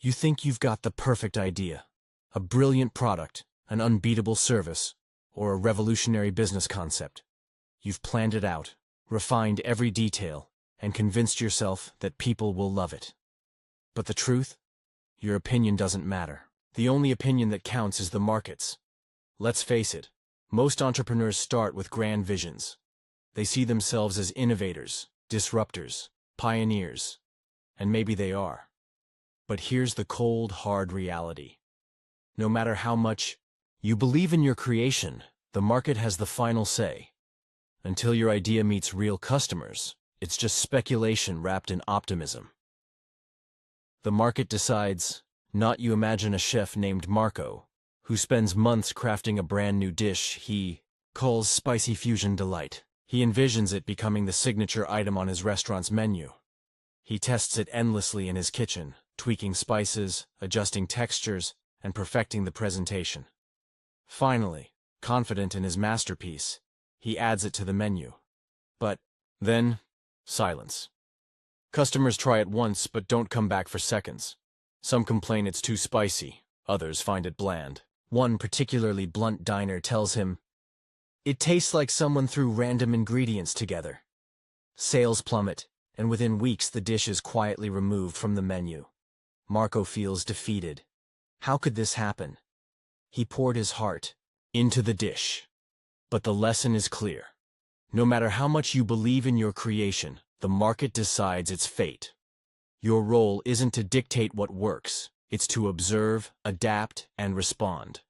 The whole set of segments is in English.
You think you've got the perfect idea, a brilliant product, an unbeatable service, or a revolutionary business concept. You've planned it out, refined every detail, and convinced yourself that people will love it. But the truth? Your opinion doesn't matter. The only opinion that counts is the market's. Let's face it, most entrepreneurs start with grand visions. They see themselves as innovators, disruptors, pioneers, and maybe they are. But here's the cold, hard reality. No matter how much you believe in your creation, the market has the final say. Until your idea meets real customers, it's just speculation wrapped in optimism. The market decides, not you. Imagine a chef named Marco, who spends months crafting a brand new dish he calls Spicy Fusion Delight. He envisions it becoming the signature item on his restaurant's menu. He tests it endlessly in his kitchen, tweaking spices, adjusting textures, and perfecting the presentation. Finally, confident in his masterpiece, he adds it to the menu. But then, silence. Customers try it once but don't come back for seconds. Some complain it's too spicy, others find it bland. One particularly blunt diner tells him, "It tastes like someone threw random ingredients together." Sales plummet, and within weeks the dish is quietly removed from the menu. Marco feels defeated. How could this happen? He poured his heart into the dish. But the lesson is clear. No matter how much you believe in your creation, the market decides its fate. Your role isn't to dictate what works, it's to observe, adapt, and respond.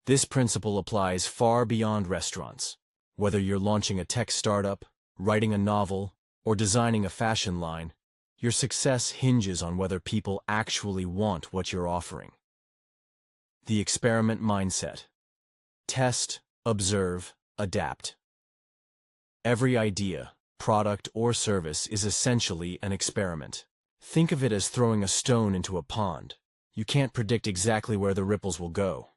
This principle applies far beyond restaurants. Whether you're launching a tech startup, writing a novel, or designing a fashion line, your success hinges on whether people actually want what you're offering. The experiment mindset. Test, observe, adapt. Every idea, product, or service is essentially an experiment. Think of it as throwing a stone into a pond. You can't predict exactly where the ripples will go.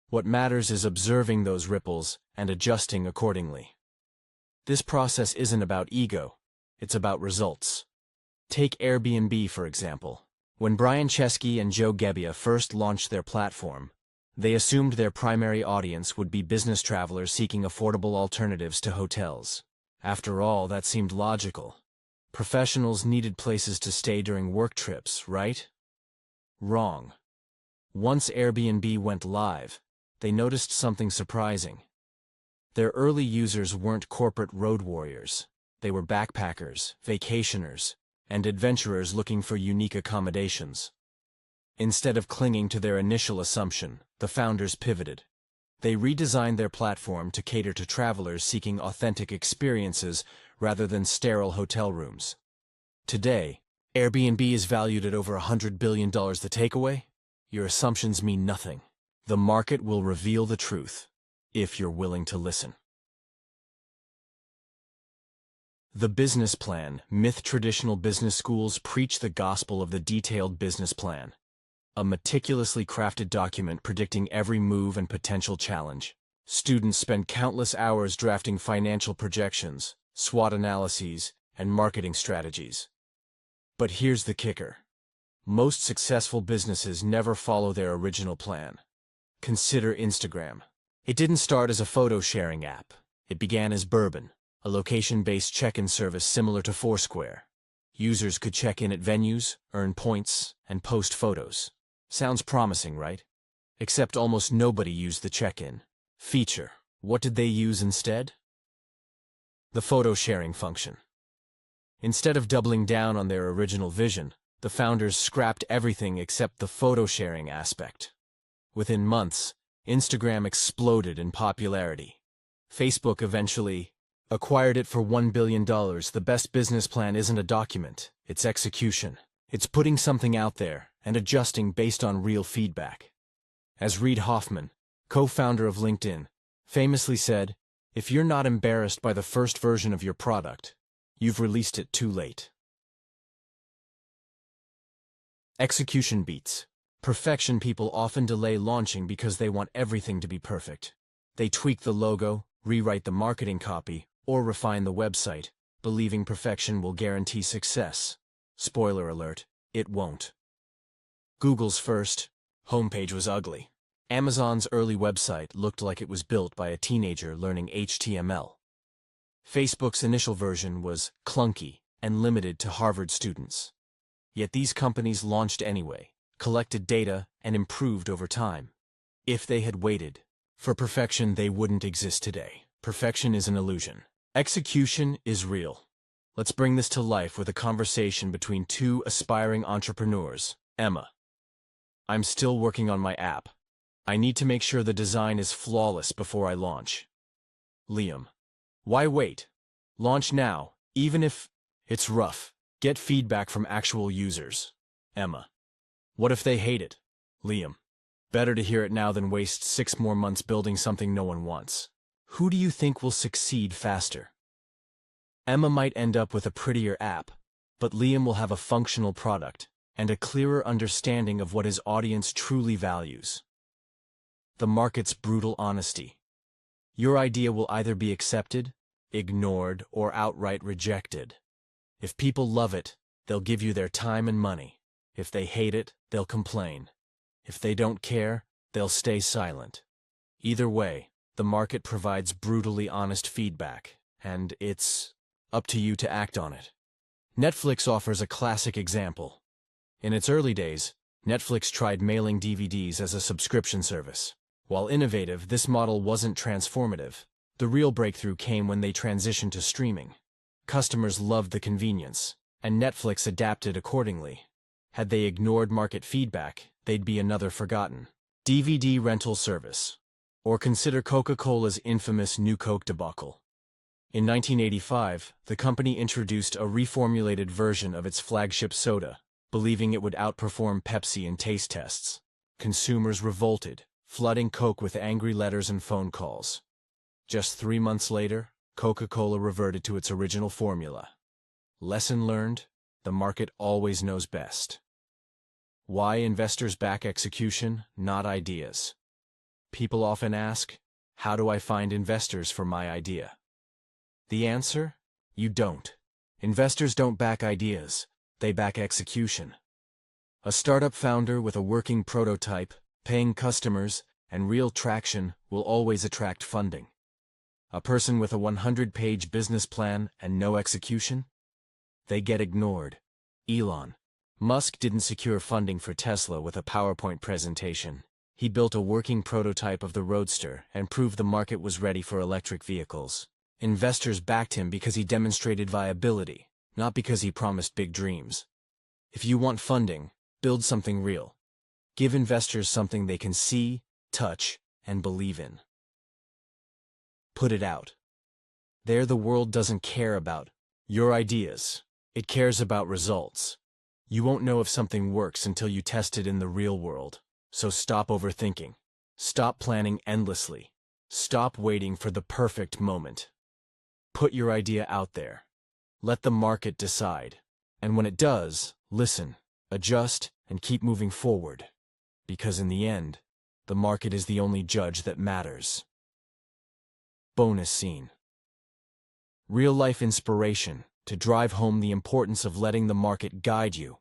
What matters is observing those ripples and adjusting accordingly. This process isn't about ego, it's about results. Take Airbnb, for example. When Brian Chesky and Joe Gebbia first launched their platform, they assumed their primary audience would be business travelers seeking affordable alternatives to hotels. After all, that seemed logical. Professionals needed places to stay during work trips, right? Wrong. Once Airbnb went live, they noticed something surprising. Their early users weren't corporate road warriors. They were backpackers, vacationers, and adventurers looking for unique accommodations. Instead of clinging to their initial assumption, the founders pivoted. They redesigned their platform to cater to travelers seeking authentic experiences rather than sterile hotel rooms. Today, Airbnb is valued at over $100 billion. The takeaway? Your assumptions mean nothing. The market will reveal the truth, if you're willing to listen. The business plan. Myth. Traditional business schools preach the gospel of the detailed business plan. A meticulously crafted document predicting every move and potential challenge. Students spend countless hours drafting financial projections, SWOT analyses, and marketing strategies. But here's the kicker. Most successful businesses never follow their original plan. Consider Instagram. It didn't start as a photo-sharing app. It began as Bourbon, a location-based check-in service similar to Foursquare. Users could check in at venues, earn points, and post photos. Sounds promising, right? Except almost nobody used the check-in feature. What did they use instead? The photo-sharing function. Instead of doubling down on their original vision, the founders scrapped everything except the photo-sharing aspect. Within months, Instagram exploded in popularity. Facebook eventually acquired it for $1 billion. The best business plan isn't a document, it's execution. It's putting something out there and adjusting based on real feedback. As Reid Hoffman, co-founder of LinkedIn, famously said, "If you're not embarrassed by the first version of your product, you've released it too late." Execution beats perfection. People often delay launching because they want everything to be perfect. They tweak the logo, rewrite the marketing copy, or refine the website, believing perfection will guarantee success. Spoiler alert, it won't. Google's first homepage was ugly. Amazon's early website looked like it was built by a teenager learning HTML. Facebook's initial version was clunky and limited to Harvard students. Yet these companies launched anyway, collected data, and improved over time. If they had waited for perfection, they wouldn't exist today. Perfection is an illusion. Execution is real. Let's bring this to life with a conversation between two aspiring entrepreneurs. Emma: I'm still working on my app. I need to make sure the design is flawless before I launch. Liam: Why wait? Launch now, even if it's rough. Get feedback from actual users. Emma: What if they hate it? Liam: Better to hear it now than waste 6 more months building something no one wants. Who do you think will succeed faster? Emma might end up with a prettier app, but Liam will have a functional product and a clearer understanding of what his audience truly values. The market's brutal honesty. Your idea will either be accepted, ignored, or outright rejected. If people love it, they'll give you their time and money. If they hate it, they'll complain. If they don't care, they'll stay silent. Either way, the market provides brutally honest feedback, and it's up to you to act on it. Netflix offers a classic example. In its early days, Netflix tried mailing DVDs as a subscription service. While innovative, this model wasn't transformative. The real breakthrough came when they transitioned to streaming. Customers loved the convenience, and Netflix adapted accordingly. Had they ignored market feedback, they'd be another forgotten DVD rental service. Or consider Coca-Cola's infamous New Coke debacle. In 1985, the company introduced a reformulated version of its flagship soda, believing it would outperform Pepsi in taste tests. Consumers revolted, flooding Coke with angry letters and phone calls. Just 3 months later, Coca-Cola reverted to its original formula. Lesson learned: the market always knows best. Why investors back execution, not ideas? People often ask, how do I find investors for my idea? The answer? You don't. Investors don't back ideas, they back execution. A startup founder with a working prototype, paying customers, and real traction will always attract funding. A person with a 100-page business plan and no execution? They get ignored. Elon Musk didn't secure funding for Tesla with a PowerPoint presentation. He built a working prototype of the Roadster and proved the market was ready for electric vehicles. Investors backed him because he demonstrated viability, not because he promised big dreams. If you want funding, build something real. Give investors something they can see, touch, and believe in. Put it out there. The world doesn't care about your ideas. It cares about results. You won't know if something works until you test it in the real world. So stop overthinking. Stop planning endlessly. Stop waiting for the perfect moment. Put your idea out there. Let the market decide. And when it does, listen, adjust, and keep moving forward. Because in the end, the market is the only judge that matters. Bonus scene. Real-life inspiration to drive home the importance of letting the market guide you.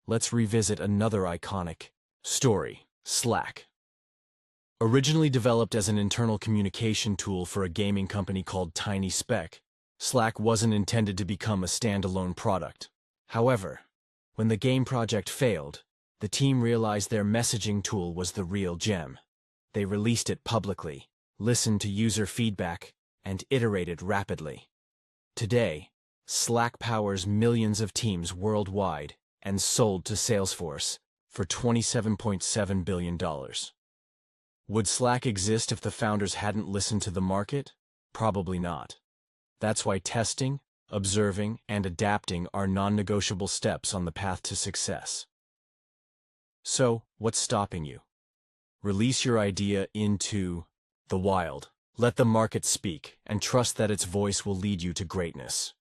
Let's revisit another iconic story, Slack. Originally developed as an internal communication tool for a gaming company called Tiny Speck, Slack wasn't intended to become a standalone product. However, when the game project failed, the team realized their messaging tool was the real gem. They released it publicly, listened to user feedback, and iterated rapidly. Today, Slack powers millions of teams worldwide and sold to Salesforce for $27.7 billion. Would Slack exist if the founders hadn't listened to the market? Probably not. That's why testing, observing, and adapting are non-negotiable steps on the path to success. So, what's stopping you? Release your idea into the wild. Let the market speak, and trust that its voice will lead you to greatness.